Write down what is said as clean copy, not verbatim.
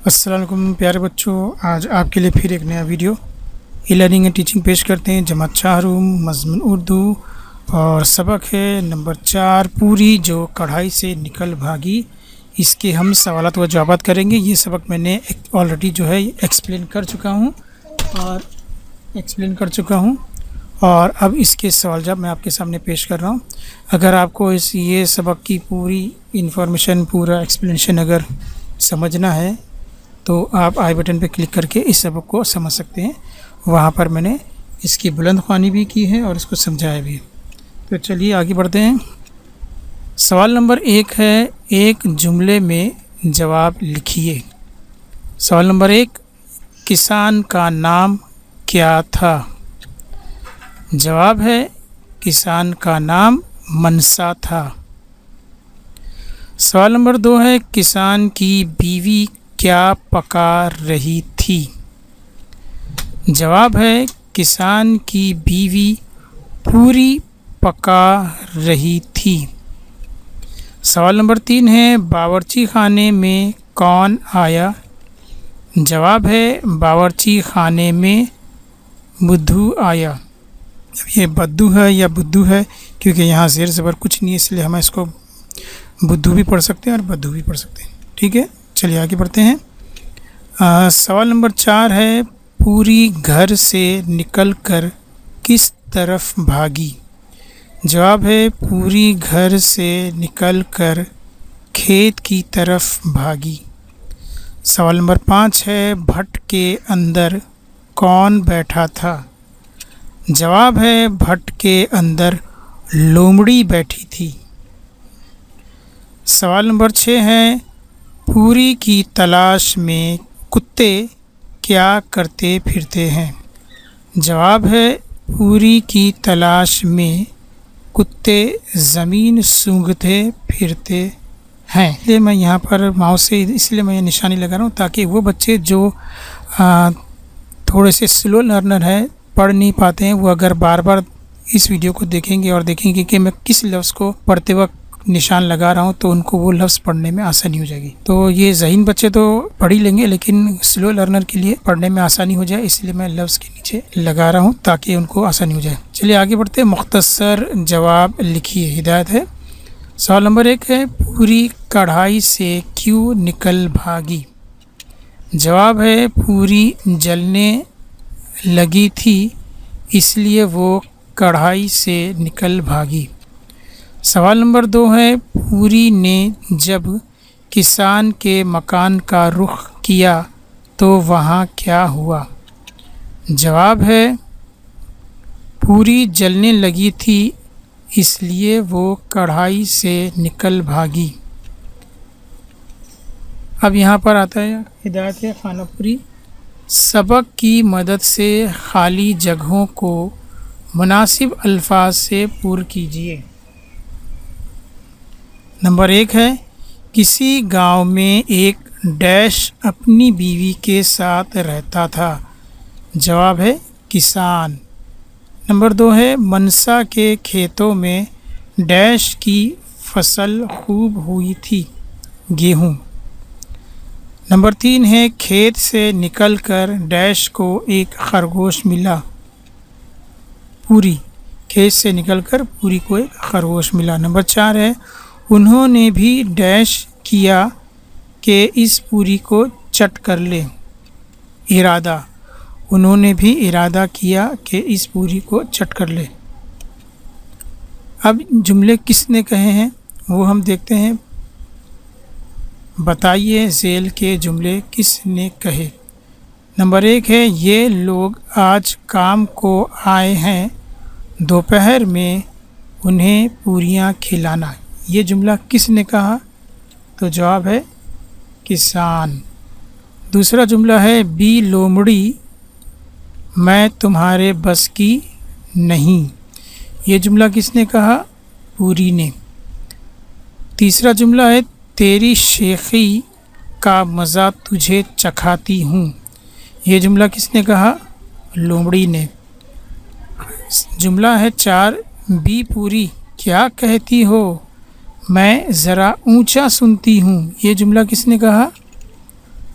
السلام علیکم پیارے بچوں، آج آپ کے لیے پھر ایک نیا video e learning and teaching پیش کرتے ہیں۔ جماعت چہارم، مضمون اردو اور سبق ہے نمبر 4، پوری جو کڑھائی سے نکل بھاگی۔ اس کے ہم سوالات و جوابات کریں گے۔ یہ سبق میں نے آلریڈی جو ہے ایکسپلین کر چکا ہوں اور اب اس کے سوال جواب میں آپ کے سامنے پیش کر رہا ہوں۔ اگر آپ کو یہ سبق کی پوری انفارمیشن، پورا ایکسپلینیشن اگر سمجھنا ہے تو آپ آئی بٹن پہ کلک کر کے اس سبق کو سمجھ سکتے ہیں۔ وہاں پر میں نے اس کی بلند خوانی بھی کی ہے اور اس کو سمجھایا بھی ہے۔ تو چلیے آگے بڑھتے ہیں۔ سوال نمبر 1 ہے، ایک جملے میں جواب لکھیے۔ سوال نمبر 1، کسان کا نام کیا تھا؟ جواب ہے، کسان کا نام منسا تھا۔ سوال نمبر 2 ہے، کسان کی بیوی کیا پکا رہی تھی؟ جواب ہے، کسان کی بیوی پوری پکا رہی تھی۔ سوال نمبر 3 ہے، باورچی خانے میں کون آیا؟ جواب ہے، باورچی خانے میں بدھو آیا۔ یہ بدھو ہے یا بدھو ہے کیونکہ یہاں زیر زبر کچھ نہیں ہے، اس لیے ہم اس کو بدھو بھی پڑھ سکتے ہیں اور بدھو بھی پڑھ سکتے ہیں۔ ٹھیک ہے، چلیے آگے بڑھتے ہیں۔ سوال نمبر 4 ہے، پوری گھر سے نکل کر کس طرف بھاگی؟ جواب ہے، پوری گھر سے نکل کر کھیت کی طرف بھاگی۔ سوال نمبر 5 ہے، بھٹ کے اندر کون بیٹھا تھا؟ جواب ہے، بھٹ کے اندر لومڑی بیٹھی تھی۔ سوال نمبر 6 ہے، پوری کی تلاش میں کتے کیا کرتے پھرتے ہیں؟ جواب ہے، پوری کی تلاش میں کتے زمین سونگھتے پھرتے ہیں۔ اس لیے میں یہاں پر ماؤس سے اس لیے میں یہ نشانی لگا رہا ہوں تاکہ وہ بچے جو تھوڑے سے سلو لرنر ہے، پڑھ نہیں پاتے ہیں، وہ اگر بار بار اس ویڈیو کو دیکھیں گے اور دیکھیں گے کہ میں کس لفظ کو پڑھتے وقت نشان لگا رہا ہوں تو ان کو وہ لفظ پڑھنے میں آسانی ہو جائے گی۔ تو یہ ذہین بچے تو پڑھ ہی لیں گے، لیکن سلو لرنر کے لیے پڑھنے میں آسانی ہو جائے اس لیے میں لفظ کے نیچے لگا رہا ہوں تاکہ ان کو آسانی ہو جائے۔ چلیے آگے بڑھتے ہیں۔ مختصر جواب لکھیے۔ ہدایت ہے۔ سوال نمبر 1 ہے، پوری کڑھائی سے کیوں نکل بھاگی؟ جواب ہے، پوری جلنے لگی تھی اس لیے وہ کڑھائی سے نکل بھاگی۔ سوال نمبر 2 ہے، پوری نے جب کسان کے مکان کا رخ کیا تو وہاں کیا ہوا؟ جواب ہے، پوری جلنے لگی تھی اس لیے وہ کڑھائی سے نکل بھاگی۔ اب یہاں پر آتا ہے ہدایت خانہ پوری۔ سبق کی مدد سے خالی جگہوں کو مناسب الفاظ سے پر کیجیے۔ نمبر 1 ہے، کسی گاؤں میں ایک ڈیش اپنی بیوی کے ساتھ رہتا تھا۔ جواب ہے، کسان۔ نمبر 2 ہے، منسا کے کھیتوں میں ڈیش کی فصل خوب ہوئی تھی، گیہوں۔ نمبر 3 ہے، کھیت سے نکل کر ڈیش کو ایک خرگوش ملا، پوری۔ کھیت سے نکل کر پوری کو ایک خرگوش ملا۔ نمبر 4 ہے، انہوں نے بھی ڈیش کیا کہ اس پوری کو چٹ کر لے، ارادہ۔ انہوں نے بھی ارادہ کیا کہ اس پوری کو چٹ کر لے۔ اب جملے کس نے کہے ہیں وہ ہم دیکھتے ہیں۔ بتائیے ذیل کے جملے کس نے کہے۔ نمبر 1 ہے، یہ لوگ آج کام کو آئے ہیں، دوپہر میں انہیں پوریاں کھلانا۔ یہ جملہ کس نے کہا؟ تو جواب ہے، کسان۔ دوسرا جملہ ہے، بی لومڑی میں تمہارے بس کی نہیں۔ یہ جملہ کس نے کہا؟ پوری نے۔ تیسرا جملہ ہے، تیری شیخی کا مزہ تجھے چکھاتی ہوں۔ یہ جملہ کس نے کہا؟ لومڑی نے۔ جملہ ہے 4، بی پوری کیا کہتی ہو، میں ذرا اونچا سنتی ہوں۔ یہ جملہ کس نے کہا؟